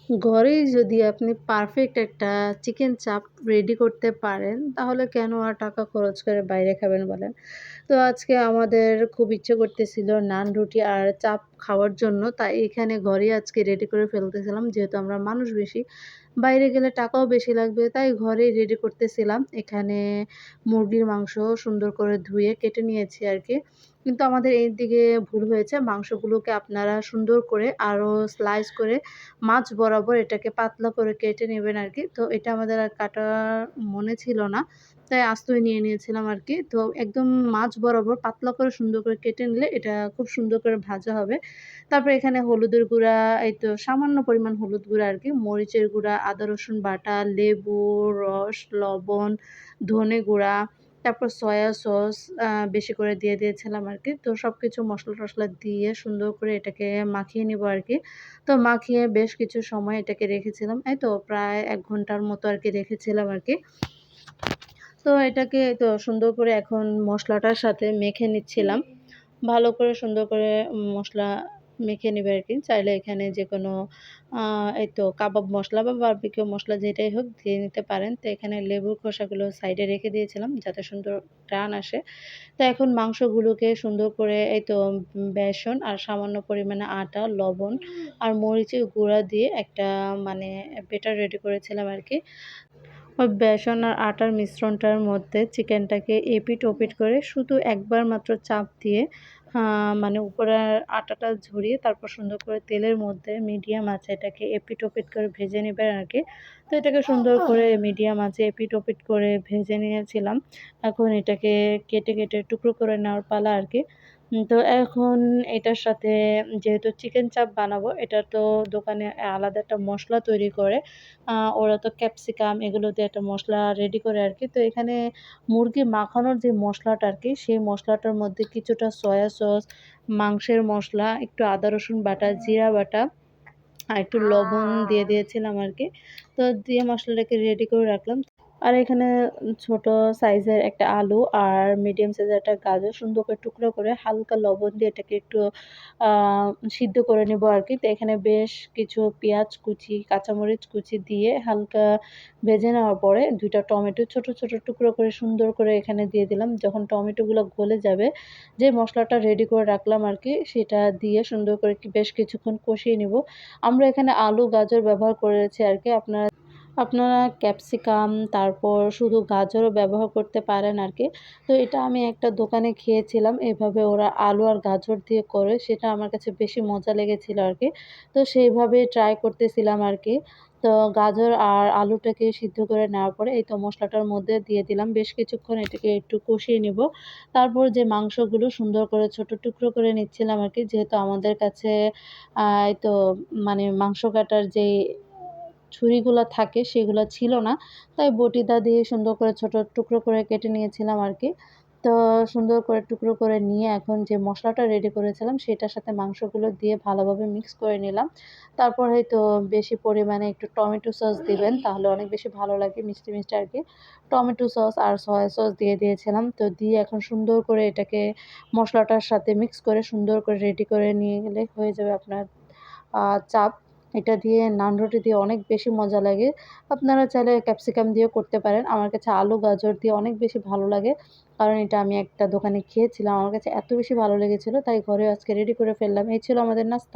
ঘরেই যদি আপনি পারফেক্ট একটা চিকেন চাপ রেডি করতে পারেন, তাহলে কেন আর টাকা খরচ করে বাইরে খাবেন বলেন? তো আজকে আমাদের খুব ইচ্ছে করতেছিল নান, রুটি আর চাপ খাওয়ার জন্য। তাই এখানে ঘরেই আজকে রেডি করে ফেলতেছিলাম। যেহেতু আমরা মানুষ বেশি, বাইরে গেলে টাকাও বেশি লাগবে, তাই ঘরেই রেডি করতেছিলাম। এখানে মুরগির মাংস সুন্দর করে ধুয়ে কেটে নিয়েছি আরকি। কিন্তু আমাদের এইদিকে ভুল হয়েছে। মাংসগুলোকে আপনারা সুন্দর করে আরও স্লাইস করে মাঝ বরাবর এটাকে পাতলা করে কেটে নেবেন আরকি। তো এটা আমাদের আর কাটা মনে ছিল না। তাই আস্তই নিয়ে নিয়েছিলাম আরকি। তো একদম মাঝ বরাবর পাতলা করে সুন্দর করে কেটে নিলে এটা খুব সুন্দর করে ভাজা হবে। তারপরে এখানে হলুদের গুঁড়া, এই তো সামান্য পরিমাণ হলুদ গুঁড়া আরকি, মরিচের গুঁড়া, আদা রসুন বাটা, লেবুর রস, লবণ, ধনে গুঁড়া, তারপর সয়া সস বেশি করে দিয়ে দিয়েছিলাম আরকি। তো সবকিছু মসলা-টসলা দিয়ে সুন্দর করে এটাকে মাখিয়ে নিবো আরকি। তো মাখিয়ে বেশ কিছু সময় এটাকে রেখেছিলাম। এই তো প্রায় ১ ঘন্টার মতো আরকি রেখেছিলাম আরকি। তো এটাকে এই তো সুন্দর করে এখন মসলাটার সাথে মেখে নিচ্ছিলাম। ভালো করে সুন্দর করে মসলা মেখে নিবে আরকি। চাইলে এখানে যেকোনো আ এই তো কাবাব মসলা বা বারবিকিউ মসলা যেটাই হোক দিয়ে নিতে পারেন। তো এখানে লেবুর খোসাগুলো সাইডে রেখে দিয়েছিলাম যাতে সুন্দর ঘ্রাণ আসে। তো এখন মাংসগুলোকে সুন্দর করে এই তো বেসন আর সামান্য পরিমাণে আটা, লবণ আর মরিচের গুঁড়া দিয়ে একটা মানে বেটার রেডি করেছিলাম আরকি। ওই বেসন আর আটার মিশ্রণটার মধ্যে চিকেনটাকে এপিঠ-ওপিঠ করে শুধু একবার মাত্র চাপ দিয়ে মানে উপরের আটাটা ঝরিয়ে তারপর সুন্দর করে তেলের মধ্যে মিডিয়াম আঁচে এটাকে এপিঠ-ওপিঠ করে ভেজে নিবেন আরকি। তো এটাকে সুন্দর করে মিডিয়াম আঁচে এপিঠ-ওপিঠ করে ভেজে নিয়েছিলাম। এখন এটাকে কেটে টুকরো করে নেওয়ার পালা আরকি। তো এখন এটার সাথে যেহেতু চিকেন চাপ বানাবো, এটা তো দোকানে আলাদা একটা মসলা তৈরি করে। ওরা তো ক্যাপসিকাম এগুলো দিয়ে একটা মসলা রেডি করে আরকি। তো এখানে মুরগি মাখানোর যে মশলাটা আরকি, সেই মশলাটার মধ্যে কিছুটা সয়া সস, মাংসের মসলা, একটু আদা রসুন বাটা, জিরা বাটা আর একটু লবণ দিয়ে দিয়েছিলাম আরকি। তো দিয়ে মসলাটাকে রেডি করে রাখলাম। আর এখানে ছোট সাইজের একটা আলু আর মিডিয়াম সাইজের একটা গাজর সুন্দর করে টুকরো করে হালকা লবণ দিয়ে এটাকে একটু আ সিদ্ধ করে নেবো আরকি। তো এখানে বেশ কিছু পেঁয়াজ কুচি, কাঁচামরিচ কুচি দিয়ে হালকা ভেজে নেওয়ার পরে ২ টা টমেটো ছোট টুকরো করে সুন্দর করে এখানে দিয়ে দিলাম। যখন টমেটোগুলো গলে যাবে, যে মসলাটা রেডি করে রাখলাম আরকি, সেটা দিয়ে সুন্দর করে বেশ কিছুক্ষণ কষিয়ে নিবো। আমরা এখানে আলু, গাজর ব্যবহার করেছি আরকি। আপনারা ক্যাপসিকাম তারপর শুধু গাজরও ব্যবহার করতে পারেন আরকি। তো এটা আমি একটা দোকানে খেয়েছিলাম। এভাবে ওরা আলু আর গাজর দিয়ে করে, সেটা আমার কাছে বেশি মজা লেগেছিল আরকি। তো সেইভাবে ট্রাই করতেছিলাম আরকি। তো গাজর আর আলুটাকে সিদ্ধ করে নেওয়ার পরে এই তো মসলাটার মধ্যে দিয়ে দিলাম। বেশ কিছুক্ষণ এটাকে একটু কষিয়ে নিবো। তারপর যে মাংসগুলো সুন্দর করে ছোট টুকরো করে নিচ্ছিলাম আরকি। যেহেতু আমাদের কাছে এই তো মানে মাংস কাটার যেই ছুরিগুলা থাকে সেগুলা ছিল না। তাই বটিটা দিয়ে সুন্দর করে ছোট টুকরো করে কেটে নিয়েছিলাম আরকি। তো সুন্দর করে টুকরো করে নিয়ে এখন যে মসলাটা রেডি করেছিলাম সেটার সাথে মাংসগুলো দিয়ে ভালোভাবে মিক্স করে নিলাম। তারপর হয়তো বেশি পরিমাণে একটু টমেটো সস দিবেন, তাহলে অনেক বেশি ভালো লাগে মিষ্টি আরকি। টমেটো সস আর সয়া সস দিয়ে দিয়েছিলাম। তো দিয়ে এখন সুন্দর করে এটাকে মসলাটার সাথে মিক্স করে সুন্দর করে রেডি করে নিয়ে গেলে হয়ে যাবে আপনার চাপ। এটা দিয়ে নান রুটি দিয়ে অনেক বেশি মজা লাগে। আপনারা চাইলে ক্যাপসিকাম দিয়েও করতে পারেন। আমার কাছে আলু, গাজর দিয়ে অনেক বেশি ভালো লাগে। কারণ এটা আমি একটা দোকানে খেয়েছিলাম। আমার কাছে এত বেশি ভালো লেগেছিল তাই ঘরে আজকে রেডি করে ফেললাম। এই ছিল আমাদের নাস্তা।